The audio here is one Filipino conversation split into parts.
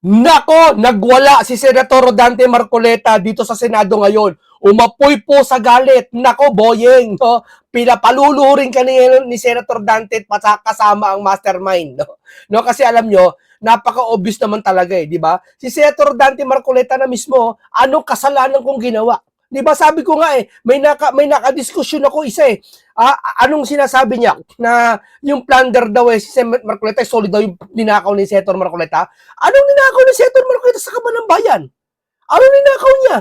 Nako, nagwala si Senator Rodante Marcoleta dito sa Senado ngayon. Umapoy po sa galit. Nako, boyeng. No? Pinapalulurin ka ni Senator Dante at kasama ang mastermind. No? Kasi alam nyo, napaka-obvious naman talaga di ba? Si Senator Dante Marcoleta na mismo, anong kasalanan kong ginawa? Di ba sabi ko nga may naka-diskusyon ako isa anong sinasabi niya na yung plunder daw si Senator Marcoleta solid daw yung ninakaw ni Senator Marcoleta. Anong ninakaw ni Senator Marcoleta sa kaban ng bayan? Anong ninakaw niya?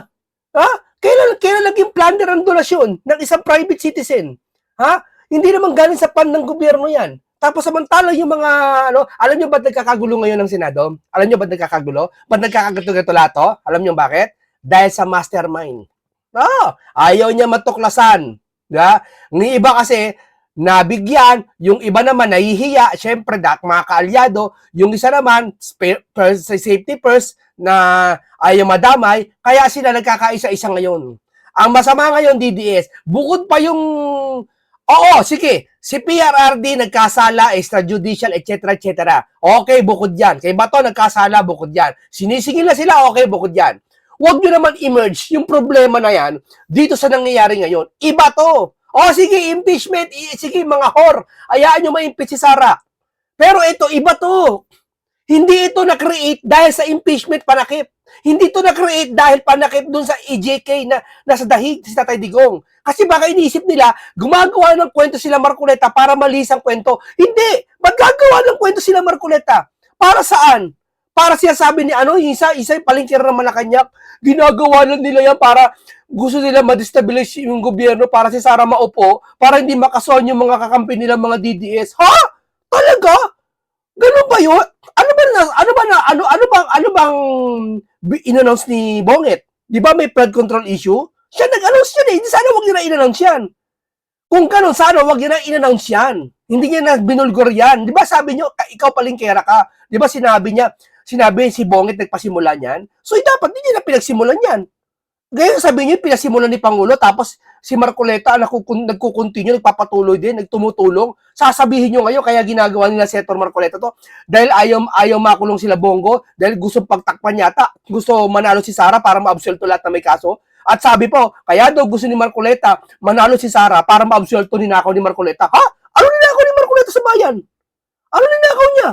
Ha? Kailan naging plunder ang donasyon ng isang private citizen? Ha? Hindi naman galing sa pan ng gobyerno yan. Tapos samantala yung mga, alam nyo ba't nagkakagulo ngayon ng Senado? Alam nyo ba't nagkakagulo? Ba't nagkakagulo lato? Alam nyo bakit? Dahil sa mastermind. Ayaw niya matuklasan. Diba? Ng iba kasi, nabigyan, yung iba naman nahihiya, syempre, mga kaalyado, yung isa naman, safety first, na ayaw madamay, kaya sila nagkakaisa-isa ngayon. Ang masama ngayon, DDS, bukod pa yung, sige, si PRRD nagkasala, extrajudicial, etc., etc. Okay, bukod yan. Kay Bato nagkasala, bukod yan. Sinisingil na sila, okay, bukod yan. Huwag nyo naman emerge yung problema na yan dito sa nangyayari ngayon. Iba to. Sige, impeachment. Sige, mga whore. Hayaan nyo ma-impeach si Sara. Pero ito, iba to. Hindi ito na-create dahil sa impeachment panakip. Hindi ito na-create dahil panakip dun sa EJK na nasa dahig si Tatay Digong. Kasi baka iniisip nila, gumagawa ng kwento sila Marcoleta para malis ang kwento. Hindi! Magagawa ng kwento sila Marcoleta. Para saan? Para siya sabi ni isa palengkero ng Malacanang, ginagawa lang nila yan para gusto nila ma-destabilize yung gobyerno para si Sara maupo, para hindi makason yung mga kakampi nila mga DDS. Ha? Talaga? Ganun ba yun? Ano bang in-announce ni Bonget? Di ba may flood control issue? Siya nag-announce yan Sana wag niya na in-announce yan. Kung ganun, sana wag niya na in-announce yan. Hindi niya na binulgor yan. Di ba sabi niyo, ikaw palengkera ka? Di ba sinabi si Bonget nagpasimula niyan? So dapat hindi niya na pinagsimulan yan. Ngayon sabi niyo, pinasimulan ni Pangulo, tapos si Marcoleta nagkukontinue, nagpapatuloy din, nagtumutulong. Sasabihin niyo ngayon, kaya ginagawa nila Senator Marcoleta to, dahil ayaw makulong sila Bongo, dahil gusto pagtakpan yata, gusto manalo si Sara para ma-absolto lahat na may kaso. At sabi po, kaya daw gusto ni Marcoleta manalo si Sara para ma-absolto ninakaw ni Marcoleta. Ha? Ano ninakaw ni Marcoleta sa bayan? Ano ninakaw niya?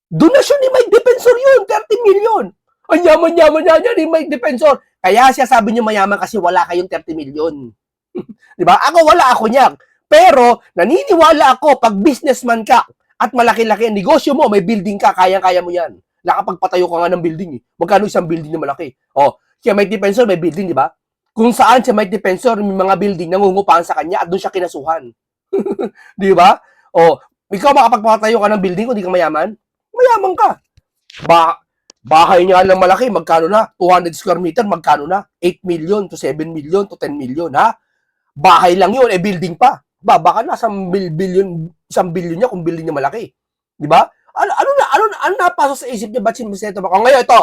Donasyon ni Mike Defensor yun, 30 million. Ang yaman-yaman niya ni Mike Defensor. Kaya siya sabi niyo mayaman kasi wala kayong 30 million. Di ba? Wala ako niyan. Pero naniniwala ako pag businessman ka at malaki-laki ang negosyo mo, may building ka, kayang-kaya mo yan. Nakapagpatayo ka nga ng building Magkano isang building na malaki? Si Mike Defensor may building, di ba? Kung saan si Mike Defensor may mga building nangungupahan sa kanya at doon siya kinasuhan. Di ba? Ikaw makapagpatayo ka ng building kung di ka mayaman? Mayaman ka. Bahay niya lang malaki, magkano na? 200 square meter, magkano na? 8 million to 7 million to 10 million, ha? Bahay lang yun, building pa. Baka nasa isang billion niya kung building niya malaki. Di ba? Ano napasok sa isip niya? Ba't si Senator Marcoleta? Ngayon, ito,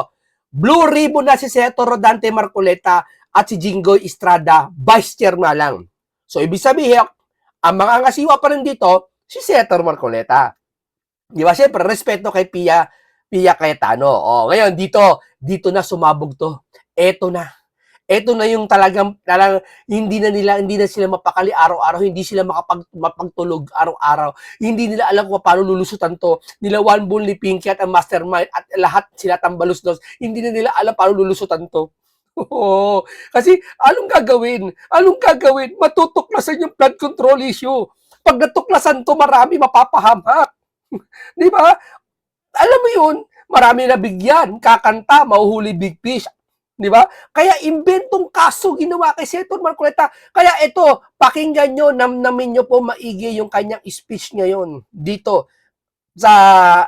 blue ribbon na si Senator Rodante Marcoleta at si Jinggoy Estrada, vice chair na lang. So, ibig sabihin, ang mga ngasiwa pa rin dito, si Senator Marcoleta. Di ba? Siyempre, respeto kay Pia Cayetano. Ngayon, dito na sumabog to. Ito na yung talagang hindi na sila mapakali araw-araw, hindi sila mapagtulog araw-araw. Hindi nila alam kung paano lulusutan to. Nila Juan Bull, ni Pinky at ang mastermind at lahat sila tambalos-dos. Hindi na nila alam paano lulusutan to. Kasi anong gagawin? Matutuklasan yung flood control issue. Pag natuklasan to, marami mapapahamak. Di ba? Alam mo yun, marami na bigyan, kakanta, mahuhuli big fish. Di ba? Kaya inventong kaso ginawa kay Senator Marcoleta. Kaya ito, pakinggan nyo, namnamin nyo po maigi yung kanyang speech ngayon dito sa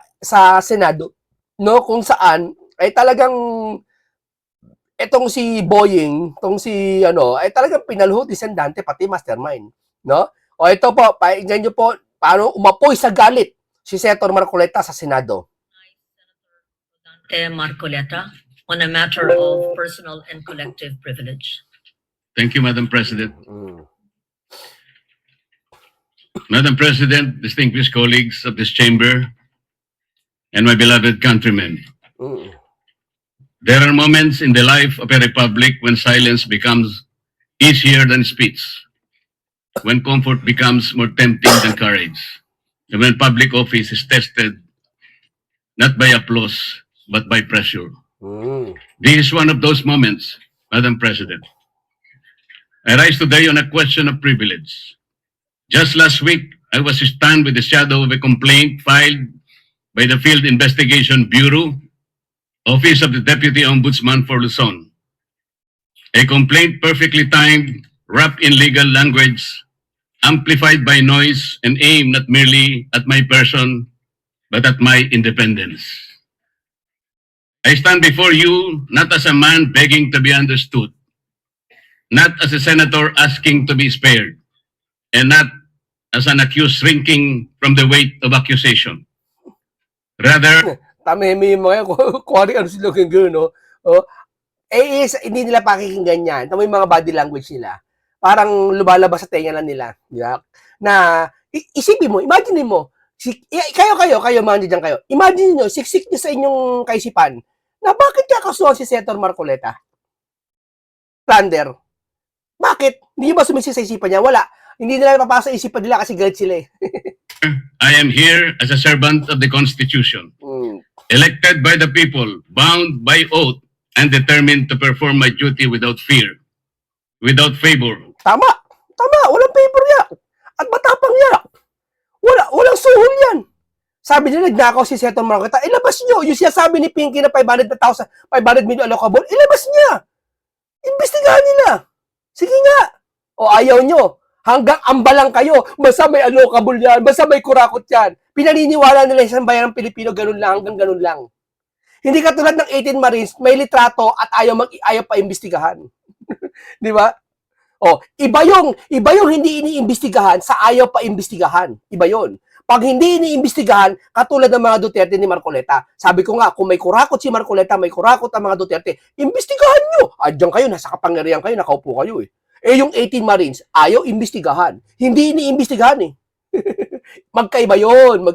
Senado. No? Kung saan, ay talagang etong si Boying, ay talagang pinalhod ni Sendante, pati mastermind. No? Ito po, pakinggan nyo po, paano umapoy sa galit si Senator Marcoleta sa Senado. Marcoleta on a matter of personal and collective privilege. Thank you, Madam President. Madam President, distinguished colleagues of this chamber, and my beloved countrymen. There are moments in the life of a republic when silence becomes easier than speech, when comfort becomes more tempting than courage, and when public office is tested not by applause, but by pressure. This is one of those moments, Madam President. I rise today on a question of privilege. Just last week, I was stunned with the shadow of a complaint filed by the Field Investigation Bureau, Office of the Deputy Ombudsman for Luzon. A complaint perfectly timed, wrapped in legal language, amplified by noise, and aimed not merely at my person, but at my independence. I stand before you not as a man begging to be understood, not as a senator asking to be spared, and not as an accused shrinking from the weight of accusation. Rather, Tameme yung mga kuwari ano sila gano'n, no? Oh, hindi nila pakikinggan yan. Tama yung mga body language nila. Parang lumalabas sa tenga lang nila. Di ba? Na, isipin mo, imagine mo, kayo, mga dyan kayo, imagine nyo, siksik nyo sa inyong kaisipan, na bakit kakasuhan si Senator Marcoleta? Plunder. Bakit? Hindi ba sumisik sa isipan niya? Wala. Hindi nila napapasa sa isipan nila kasi galit sila eh. I am here as a servant of the Constitution, elected by the people, bound by oath, and determined to perform my duty without fear, without favor. Tama. Walang paper niya. At matapang niya. Walang suhol yan. Sabi niya, nagnakaw si Senator Marcoleta, ilabas niyo. Yung siya sabi ni Pinky na 500 million allocable, ilabas niya. Imbestigahan nila. Sige nga. O ayaw nyo. Hanggang ambalang kayo. Basta may allocable yan. Basta may kurakot yan. Pinaniniwala nila sa bayan ng Pilipino, ganun lang, hanggang ganun lang. Hindi katulad ng 18 Marines, may litrato at ayaw pa imbestigahan. Di ba? O, iba yung hindi iniimbestigahan sa ayaw pa imbestigahan. Iba yun. Pag hindi iniimbestigahan, katulad ng mga Duterte ni Marcoleta. Sabi ko nga, kung may kurakot si Marcoleta, may kurakot ang mga Duterte, imbestigahan nyo. Diyan kayo, nasa kapangyarihan kayo, nakaupo kayo eh. Eh yung 18 Marines, ayaw imbestigahan. Hindi iniimbestigahan eh. Magkaiba yun.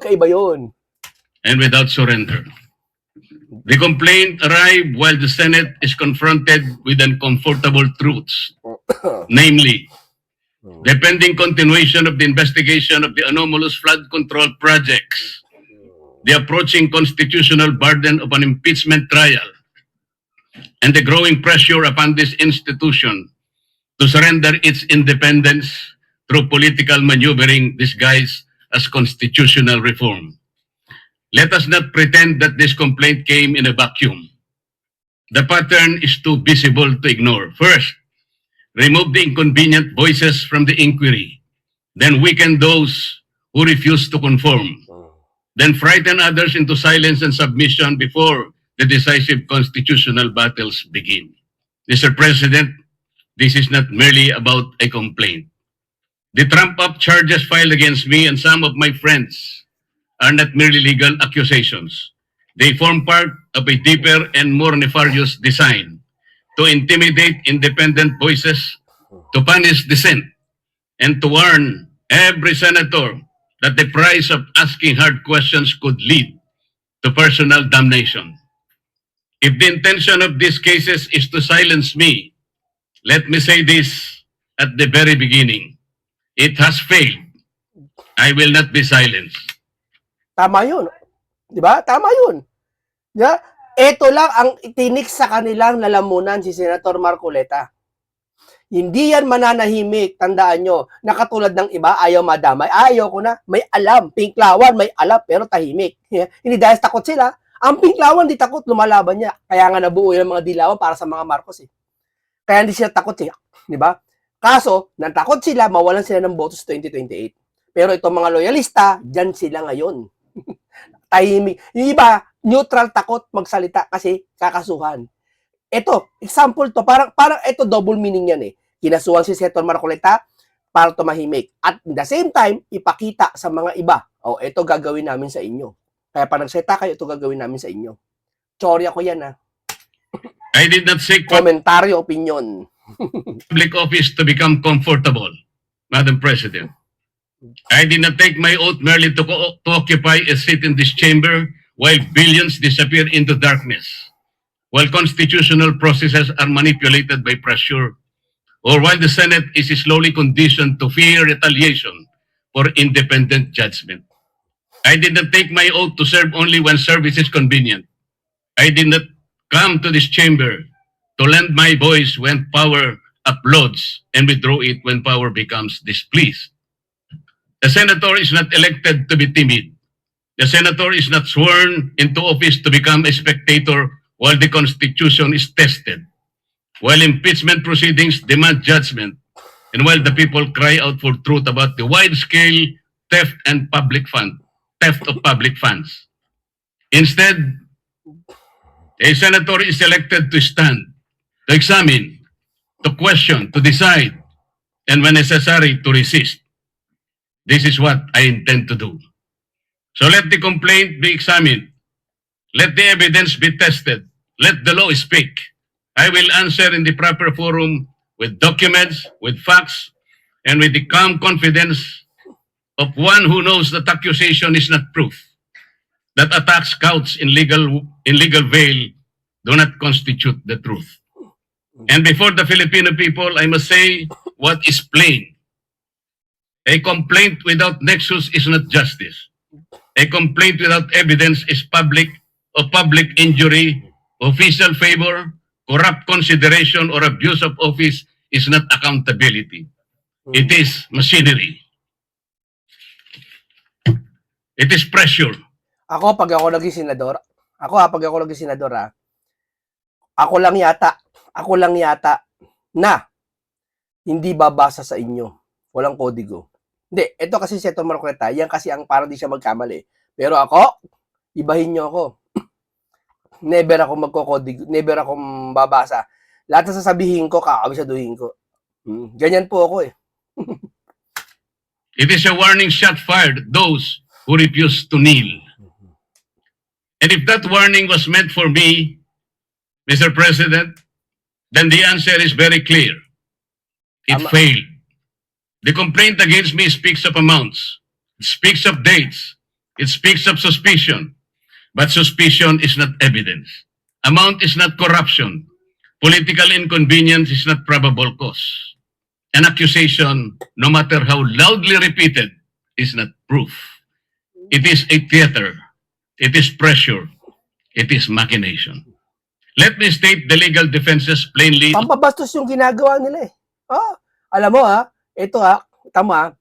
And without surrender. The complaint arrived while the Senate is confronted with uncomfortable truths, namely, the pending continuation of the investigation of the anomalous flood control projects, the approaching constitutional burden of an impeachment trial, and the growing pressure upon this institution to surrender its independence through political maneuvering disguised as constitutional reform. Let us not pretend that this complaint came in a vacuum. The pattern is too visible to ignore. First, remove the inconvenient voices from the inquiry. Then weaken those who refuse to conform. Then frighten others into silence and submission before the decisive constitutional battles begin. Mr. President, this is not merely about a complaint. The trump-up charges filed against me and some of my friends are not merely legal accusations. They form part of a deeper and more nefarious design to intimidate independent voices, to punish dissent, and to warn every senator that the price of asking hard questions could lead to personal damnation. If the intention of these cases is to silence me, let me say this at the very beginning. It has failed. I will not be silenced. Tama yun. Di ba? Tama yun. Yeah? Ito lang ang itinik sa kanilang lalamunan si Senator Marcoleta. Hindi yan mananahimik. Tandaan nyo, nakatulad ng iba, ayaw madamay. Ayaw ko na. May alam. Pinklawan, may alam, pero tahimik. Yeah? Hindi dahil takot sila. Ang Pinklawan, di takot, lumalaban niya. Kaya nga nabuo yung mga dilawan para sa mga Marcos eh. Kaya hindi sila takot eh. Di ba? Kaso, natakot sila, mawalan sila ng boto sa 2028. Pero itong mga loyalista, dyan sila ngayon. Tahimik. Yung iba, neutral, takot magsalita kasi kakasuhan. Ito, example to, parang ito double meaning yan eh. Kinasuhan si Senator Marcoleta para tumahimik. At at the same time, ipakita sa mga iba, ito gagawin namin sa inyo. Kaya pag nagsalita kayo, ito gagawin namin sa inyo. Chorya ko yan ha. I did not seek Komentaryo, opinion. public office to become comfortable, Madam President. I did not take my oath merely to occupy a seat in this chamber while billions disappear into darkness. while constitutional processes are manipulated by pressure, or while the Senate is slowly conditioned to fear retaliation for independent judgment. I did not take my oath to serve only when service is convenient. I did not come to this chamber to lend my voice when power applauds and withdraw it when power becomes displeased. The senator is not elected to be timid. The senator is not sworn into office to become a spectator while the Constitution is tested, while impeachment proceedings demand judgment, and while the people cry out for truth about the wide-scale theft of public funds. Instead, a senator is elected to stand, to examine, to question, to decide, and when necessary, to resist. This is what I intend to do. So let the complaint be examined. Let the evidence be tested. Let the law speak. I will answer in the proper forum with documents, with facts, and with the calm confidence of one who knows that accusation is not proof, that attacks couched in legal veil do not constitute the truth. And before the Filipino people, I must say what is plain. A complaint without nexus is not justice. A complaint without evidence is public injury, official favor, corrupt consideration, or abuse of office is not accountability. It is machinery. It is pressure. Pag ako naging senador, ako lang yata na hindi babasa sa inyo. Walang kodigo. Hindi, ito kasi si Senator Marcoleta, yan kasi ang para di siya magkamali. Pero ako, ibahin nyo ako. Never ako magkokodigo, never ako babasa. Lahat na sasabihin ko, kakabisaduhin ko. Ganyan po ako eh. It is a warning shot fired at those who refuse to kneel. And if that warning was meant for me, Mr. President, then the answer is very clear. It failed. The complaint against me speaks of amounts. It speaks of dates. It speaks of suspicion. But suspicion is not evidence. Amount is not corruption. Political inconvenience is not probable cause. An accusation, no matter how loudly repeated, is not proof. It is a theater. It is pressure. It is machination. Let me state the legal defenses plainly. Pampabastos yung ginagawa nila eh. Alam mo ito tama,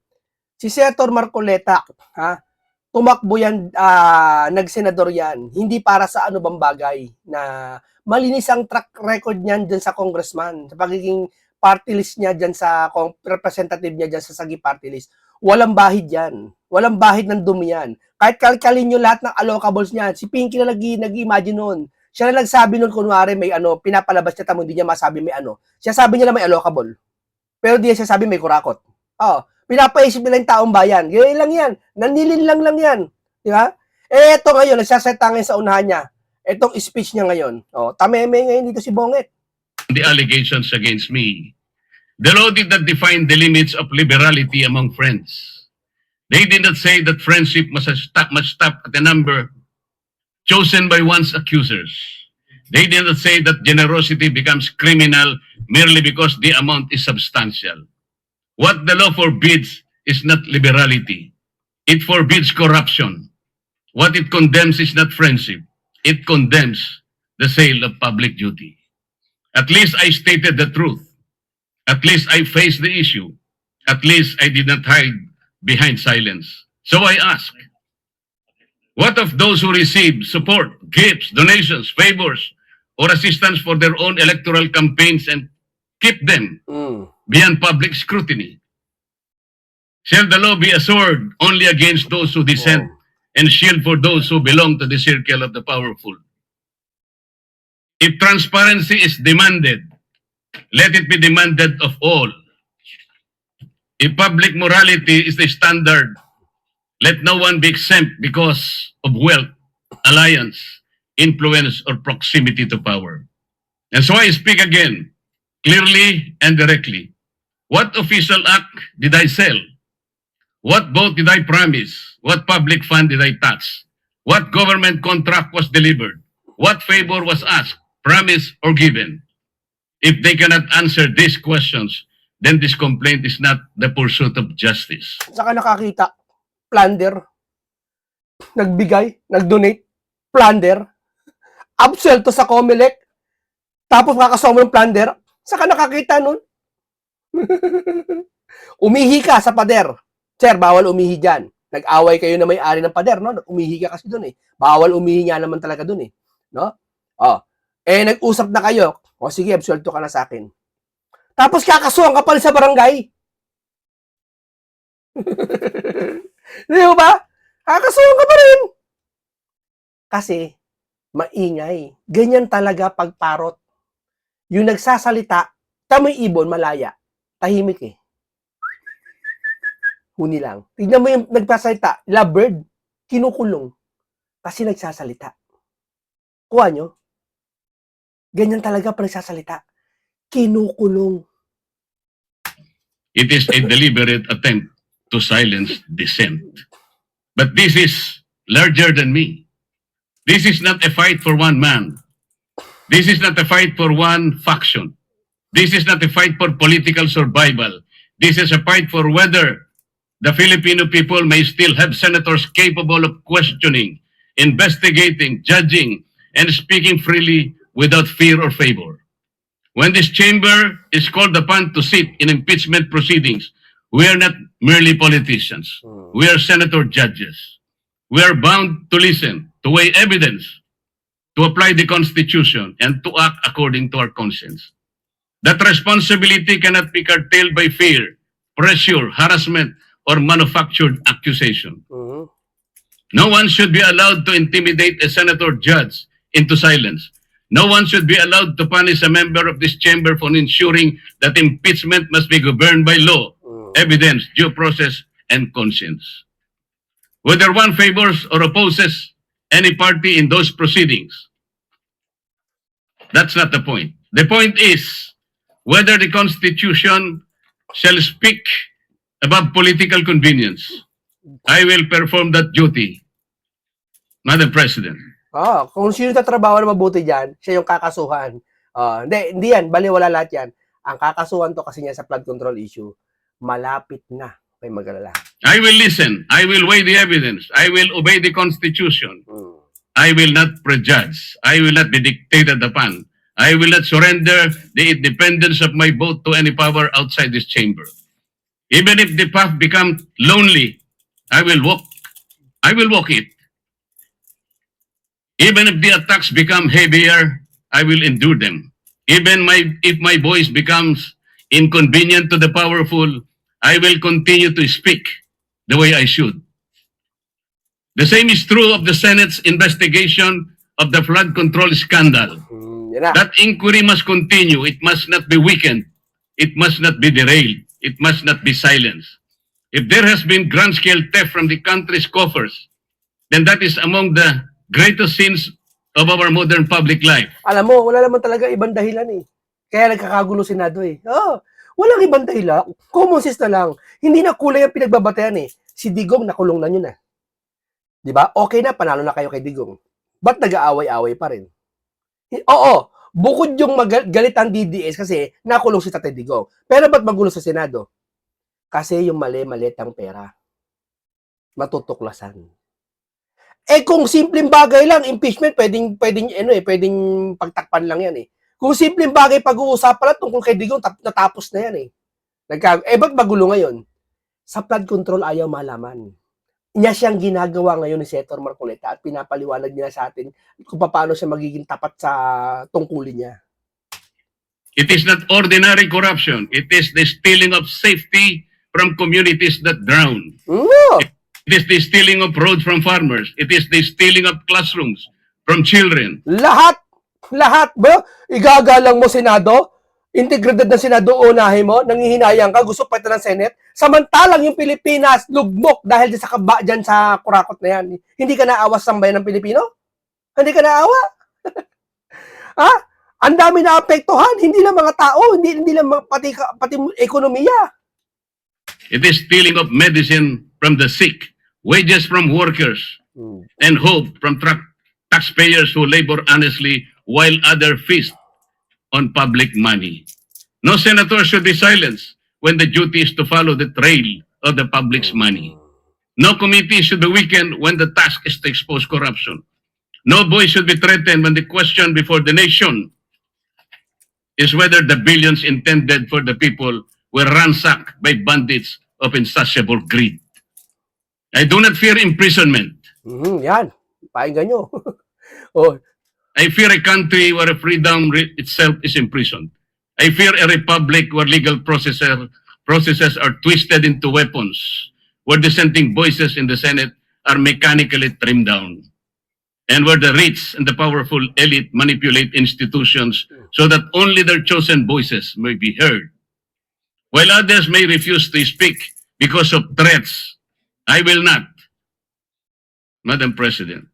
si Senator Marcoleta, tumakbo yan, nagsenador yan, hindi para sa ano bang bagay, na malinis ang track record niyan dyan sa congressman, sa pagiging party list niya dyan sa representative niya dyan sa Sagi party list. Walang bahid yan. Walang bahid ng dumi yan. Kahit kalkalin nyo lahat ng allocables niya, si Pinky na nag-imagine nun. Siya na nagsabi nun, kunwari may pinapalabas niya, tamo hindi niya masabi may Siya sabi niya na may allocable. Pero di siya sabi may kurakot. Pinapaisip nila yung taong bayan. Ganyan lang yan. Nanilin lang yan. Di ba? Ito ngayon, nagsasetangin sa unahan niya. Itong speech niya ngayon. Tameme ngayon dito si Bonget. The allegations against me. The law did not define the limits of liberality among friends. They did not say that friendship must stop at the number chosen by one's accusers. They did not say that generosity becomes criminal merely because the amount is substantial. What the law forbids is not liberality. It forbids corruption. What it condemns is not friendship. It condemns the sale of public duty. At least I stated the truth. At least I faced the issue. At least I did not hide behind silence. So I ask, what of those who receive support, gifts, donations, favors, or assistance for their own electoral campaigns and keep them beyond public scrutiny? Shall the law be a sword only against those who dissent and shield for those who belong to the circle of the powerful? If transparency is demanded, let it be demanded of all. If public morality is the standard, let no one be exempt because of wealth, alliance, influence, or proximity to power. And so I speak again, clearly and directly. What official act did I sell? What vote did I promise? What public fund did I tax? What government contract was delivered? What favor was asked? promised, or given. If they cannot answer these questions, then this complaint is not the pursuit of justice. Saka nakakita, plunder, nagbigay, nag-donate, plunder, absuelto sa COMELEC, tapos kakasuha mo ng plunder, saka nakakita nun. Umihi ka sa pader. Sir, bawal umihi dyan. Nag-away kayo na may-ari ng pader, no? Umihi ka kasi dun eh. Bawal umihi nga naman talaga dun eh. No? Oh. Nag-usap na kayo. O sige, absuelto ka na sa akin. Tapos kakasuhan ka pala sa barangay. Di ba? Kakasuhan ka pa rin. Kasi, maingay. Ganyan talaga pagparot. Yung nagsasalita, tamoy ibon, malaya. Tahimik eh. Huni lang. Tignan mo yung nagsasalita, lovebird, kinukulong. Kasi nagsasalita. Kuha nyo? Ganyan talaga pag nagsasalita. Kinukulong. It is a deliberate attempt to silence dissent. But this is larger than me. This is not a fight for one man. This is not a fight for one faction. This is not a fight for political survival. This is a fight for whether the Filipino people may still have senators capable of questioning, investigating, judging, and speaking freely without fear or favor. When this chamber is called upon to sit in impeachment proceedings, we are not merely politicians. We are senator judges. We are bound to listen, to weigh evidence, to apply the Constitution, and to act according to our conscience. That responsibility cannot be curtailed by fear, pressure, harassment, or manufactured accusation. No one should be allowed to intimidate a senator judge into silence. No one should be allowed to punish a member of this chamber for ensuring that impeachment must be governed by law, evidence, due process, and conscience. Whether one favors or opposes any party in those proceedings, that's not the point. The point is whether the Constitution shall speak above political convenience. I will perform that duty, Madam President. Kung sino tatrabaho na mabuti dyan, siya yung kakasuhan. Hindi yan, baliwala lahat yan. Ang kakasuhan to kasi niya sa flood control issue, malapit na. May mag-alala. I will listen. I will weigh the evidence. I will obey the Constitution. I will not prejudge. I will not be dictated upon. I will not surrender the independence of my vote to any power outside this chamber. Even if the path becomes lonely, I will walk. I will walk it. Even if the attacks become heavier, I will endure them. Even if my voice becomes inconvenient to the powerful, I will continue to speak the way I should. The same is true of the Senate's investigation of the flood control scandal. That inquiry must continue. It must not be weakened. It must not be derailed. It must not be silenced. If there has been grand-scale theft from the country's coffers, then that is among the greatest sins of our modern public life. Alam mo, wala naman talaga ibang dahilan eh. Kaya nagkakagulo Senado eh. Walang ibang dahilan. Common sense na lang. Hindi na kulay ang pinagbabatayan eh. Si Digong nakulong na yun eh. Di ba? Okay na, panalo na kayo kay Digong. Ba't nag-aaway-away pa rin? Oo, bukod yung galit ang DDS kasi nakulong si Tatay Digong. Pero ba't magulo sa Senado? Kasi yung mali-maliit ang pera. Matutuklasan. Kung simpleng bagay lang, impeachment, pwedeng pagtakpan lang yan eh. Kung simpleng bagay pag-uusapan lang tungkol kay Digong, natapos na yan eh. Ba't magulo ngayon? Sa flood control ayaw malaman. Niya siyang ginagawa ngayon ni Senator Marcoleta at pinapaliwanag niya sa atin kung paano siya magiging tapat sa tungkulin niya. It is not ordinary corruption. It is the stealing of safety from communities that drown. It is the stealing of roads from farmers. It is the stealing of classrooms from children. Lahat ba? Igagalang mo Senado? Integridad ng Senado unahin mo? Nangihinayang ka? Gusto pa ito ng Senate? Samantalang yung Pilipinas, lugmok dahil sa kaba dyan sa kurakot na yan. Hindi ka naawas sa bayan ng Pilipino? Hindi ka naawa? Ang dami na apektuhan. Hindi lang mga tao. Hindi lang pati ekonomiya. It is stealing of medicine from the sick, wages from workers, and hope from taxpayers who labor honestly while other feast on public money. No senator should be silenced when the duty is to follow the trail of the public's money. No committee should be weakened when the task is to expose corruption. No voice should be threatened when the question before the nation is whether the billions intended for the people were ransacked by bandits of insatiable greed. I do not fear imprisonment. Yan. Pakinggan nyo. Oh, I fear a country where freedom itself is imprisoned. I fear a republic where legal processes are twisted into weapons, where dissenting voices in the Senate are mechanically trimmed down, and where the rich and the powerful elite manipulate institutions so that only their chosen voices may be heard. While others may refuse to speak because of threats, I will not. Madam President,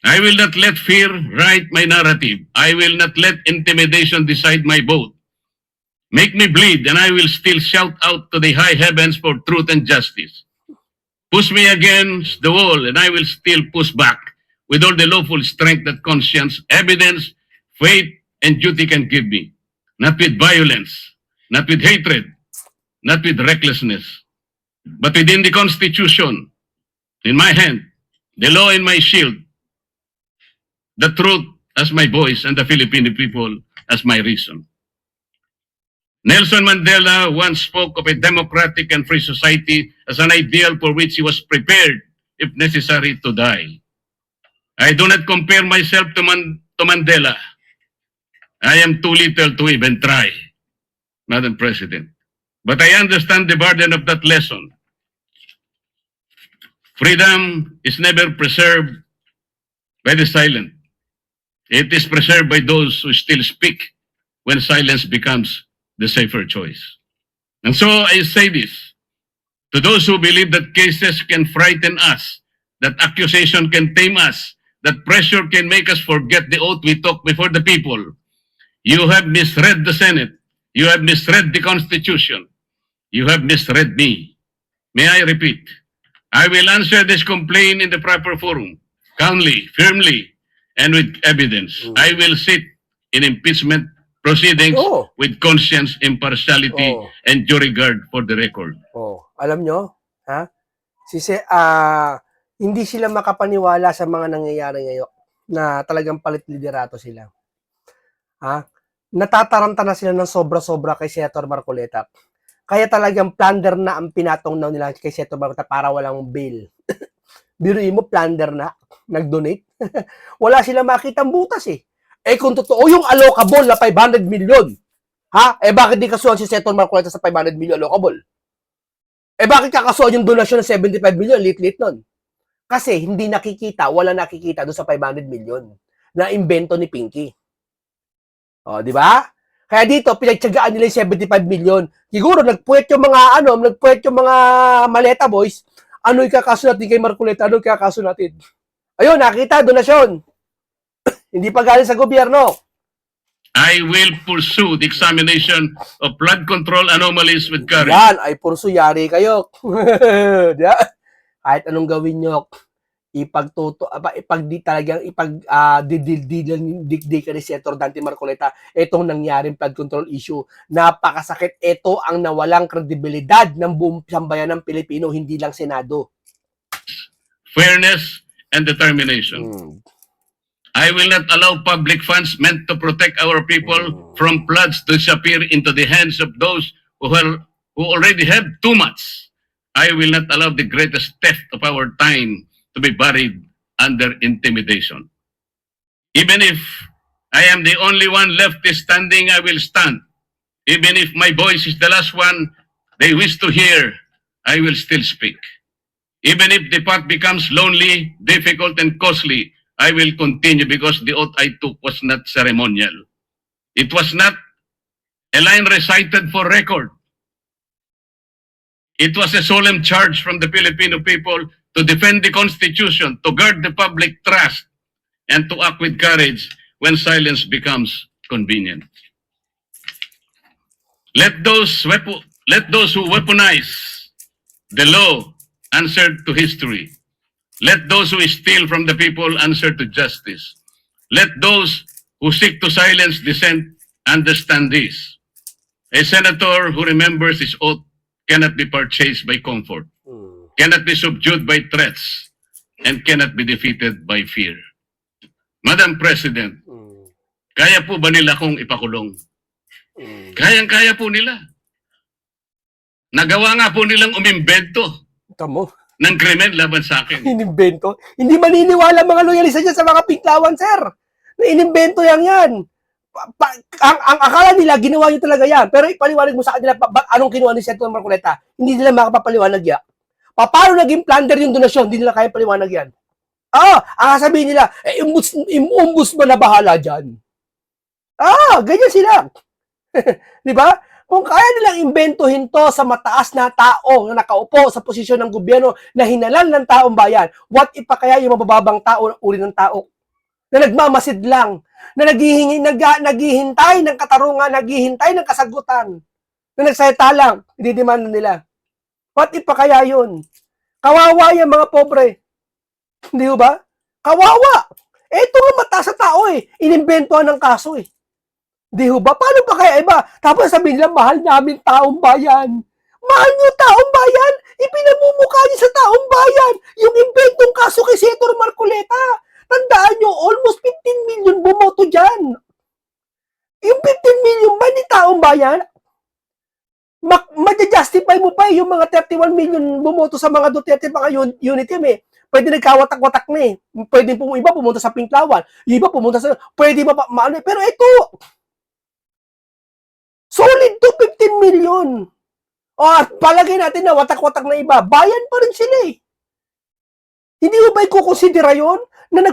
I will not let fear write my narrative. I will not let intimidation decide my vote. Make me bleed, and I will still shout out to the high heavens for truth and justice. Push me against the wall, and I will still push back with all the lawful strength that conscience, evidence, faith, and duty can give me. Not with violence, not with hatred, not with recklessness, but within the Constitution, in my hand, the law in my shield, the truth as my voice, and the Filipino people as my reason. Nelson Mandela once spoke of a democratic and free society as an ideal for which he was prepared, if necessary, to die. I do not compare myself to Mandela. I am too little to even try, Madam President. But I understand the burden of that lesson. Freedom is never preserved by the silent. It is preserved by those who still speak when silence becomes the safer choice. And so I say this to those who believe that cases can frighten us, that accusation can tame us, that pressure can make us forget the oath we took before the people. You have misread the Senate. You have misread the Constitution. You have misread me. May I repeat? I will answer this complaint in the proper forum, calmly, firmly, and with evidence. I will sit in impeachment proceedings Oh. with conscience, impartiality, Oh. and due regard for the record. Oh, alam nyo, ha? Hindi sila makapaniwala sa mga nangyayari ngayon na talagang palit liderato sila. Ha? Natataranta na sila ng sobra-sobra kay Senator Marcoleta. Kaya talagang plunder na ang pinatong na nila kay Senator Marcoleta para walang bill. Biruin mo, plunder na. Nag-donate. Wala sila makitang butas eh. Eh kung totoo yung allocable na 500 million, ha? Eh bakit di kasuhan si Senator Marcoleta sa 500 million allocable? Eh bakit kakasuhan yung donasyon ng 75 million? Lit-lit nun. Kasi hindi nakikita, wala nakikita doon sa 500 million na invento ni Pinky. O, di ba? Kaya dito, pinagtyagaan nila yung 75 million. Siguro, nagpuwet yung mga maleta boys. Ano ikakaso natin kay Marcoleta? Ano ikakaso natin? Ayun, nakita, donasyon. Hindi pa galing sa gobyerno. I will pursue the examination of flood control anomalies with courage. Yan, ay purso, yari kayo. Diba? Kahit anong gawin nyo, didildigan ni Senator Dante Marcoleta itong nangyaring flood control issue. Napakasakit. Ito ang nawalang kredibilidad ng buong sambayan ng Pilipino, hindi lang Senado. Fairness and determination. I will not allow public funds meant to protect our people from floods to disappear into the hands of those who already have too much. I will not allow the greatest theft of our time to be buried under intimidation. Even if I am the only one left standing, I will stand. Even if my voice is the last one they wish to hear, I will still speak. Even if the path becomes lonely, difficult, and costly, I will continue because the oath I took was not ceremonial. It was not a line recited for record. It was a solemn charge from the Filipino people to defend the Constitution, to guard the public trust, and to act with courage when silence becomes convenient. Let those who weaponize the law answer to history. Let those who steal from the people answer to justice. Let those who seek to silence dissent understand this. A senator who remembers his oath cannot be purchased by comfort, cannot be subdued by threats, and cannot be defeated by fear. Madam President, kaya po ba nila kong ipakulong? Kayang-kaya po nila. Nagawa nga po nilang umimbento Tamo. ng krimen laban sa akin. Inimbento. Hindi maniniwala mga loyalista dyan sa mga pinklawan, sir. Na inimbento yan. Ang akala nila, ginawa nyo talaga yan. Pero ipaliwanag mo sa kanila, anong kinuha ni Senator Marcoleta? Hindi nila makapapaliwanag yan. Paano naging plunder yung donasyon? Hindi nila kaya paliwanag yan. Ang sabihin nila, ombudsman na bahala dyan. Ganyan sila. Di ba? Kung kaya nilang imbentohin to sa mataas na tao na nakaupo sa posisyon ng gobyerno na hinalan ng taong bayan, what if pa kaya yung mabababang tao, uri ng tao, na nagmamasid lang, na naghihintay ng katarungan, naghihintay ng kasagutan, na nagsalita lang, ididemanda nila. What if pa kaya yun? Kawawa yung mga pobre. Hindi ba? Kawawa! Ito nga mataas sa tao inimbentohan ng kaso Di ba? Paano pa kaya iba? Tapos sabihin nila, mahal namin taong bayan. Mahal nyo taong bayan? Ipinamumukha nyo sa taong bayan yung inventong kaso kay Senator Marcoleta. Tandaan nyo, almost 15 million bumoto dyan. Yung 15 million ba ni taong bayan? Madja-justify mo pa yung mga 31 million bumoto sa mga Duterte mga unit team Pwede nagkawatak-watak na Pwede po iba pumunta sa Pinklawan. Yung iba pumunta sa... Pwede ba maano Pero ito, solid to 15 million. At palagay natin na watak-watak na iba, bayan pa rin sila Hindi mo ba ikukonsidera yun? Na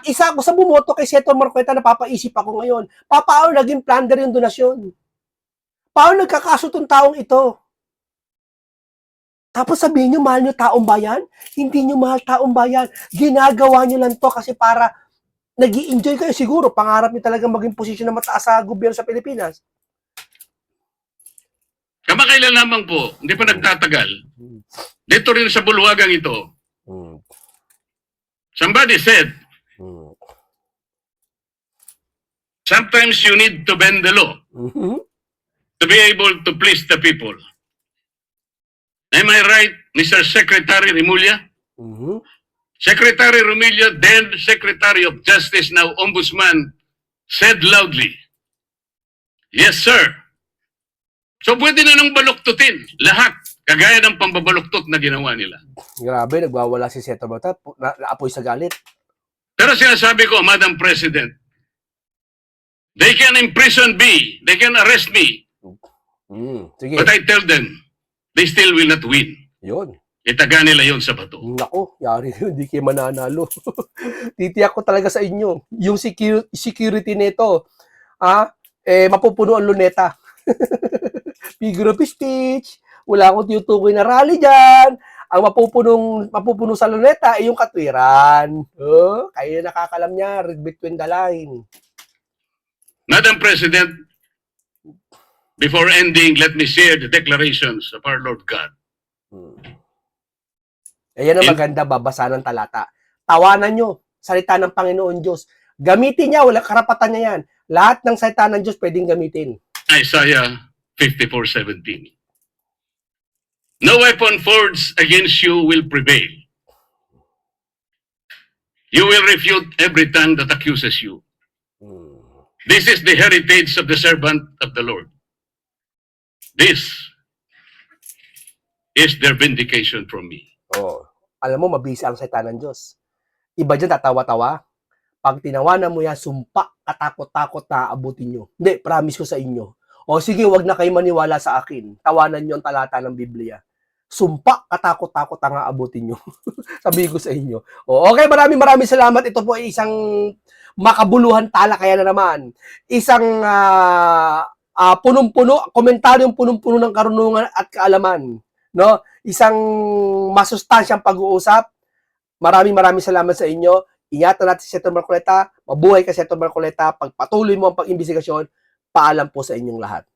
isa ako sa bumoto kay Senator Marcoleta, napapaisip ako ngayon. Paano naging plunder yung donasyon? Paano nagkakaso tong taong ito? Tapos sabihin nyo, mahal nyo taong bayan? Hindi nyo mahal taong bayan. Ginagawa nyo lang to kasi para nag-i-enjoy kayo siguro. Pangarap nyo talaga maging posisyon na mataas sa gobyerno sa Pilipinas. Kamakailan lamang po, hindi pa nagtatagal. Dito rin sa bulwagang ito, somebody said, sometimes you need to bend the law to be able to please the people. Am I right, Mr. Secretary Remulla? Secretary Remulla, then Secretary of Justice, now Ombudsman, said loudly, yes, sir. So pwede na nang baluktutin lahat, kagaya ng pambabaluktot na ginawa nila. Grabe, nagwawala si Senator Marcoleta, naapoy sa galit. Pero sinasabi ko, Madam President, they can imprison me, they can arrest me, Sige. but I tell them, they still will not win. Yun. Itaga nila yon sa bato. Nako, yari yun, hindi kayo mananalo. Titiyak ko talaga sa inyo. Yung security nito, mapupuno ang luneta. Figure of speech, wala akong tinutukoy na rally dyan. Ang mapupuno sa luneta ay yung katwiran. Kayo nakakalam niya, read between the line. Madam President, before ending, let me share the declarations of our Lord God. Ayan ang maganda, babasa ng talata. Tawanan nyo, salita ng Panginoon Diyos. Gamitin niya, wala karapatan niya yan. Lahat ng salita ng Diyos pwedeng gamitin. Isaiah 54:17. No weapon forged against you will prevail. You will refute every tongue that accuses you. This is the heritage of the servant of the Lord. This is their vindication from me. Alam mo, mabisa ang salita ng Diyos. Iba dyan, tatawa-tawa. Pag tinawanan mo yan, sumpa, katakot-takot na aabutin nyo. Hindi, promise ko sa inyo. Sige, wag na kayo maniwala sa akin. Tawanan nyo ang talata ng Biblia. Sumpa, katakot-takot ang aabutin nyo. Sabi ko sa inyo. Okay, maraming salamat. Ito po ay isang makabuluhan talakayan na naman. Isang punong-puno, komentaryong punong-puno ng karunungan at kaalaman. No? Isang masustansyang pag-uusap. Maraming salamat sa inyo. Ingatan natin si Senator Marcoleta. Mabuhay ka, Senator Marcoleta. Pagpatuloy mo ang pag-imbestigasyon, paalam po sa inyong lahat.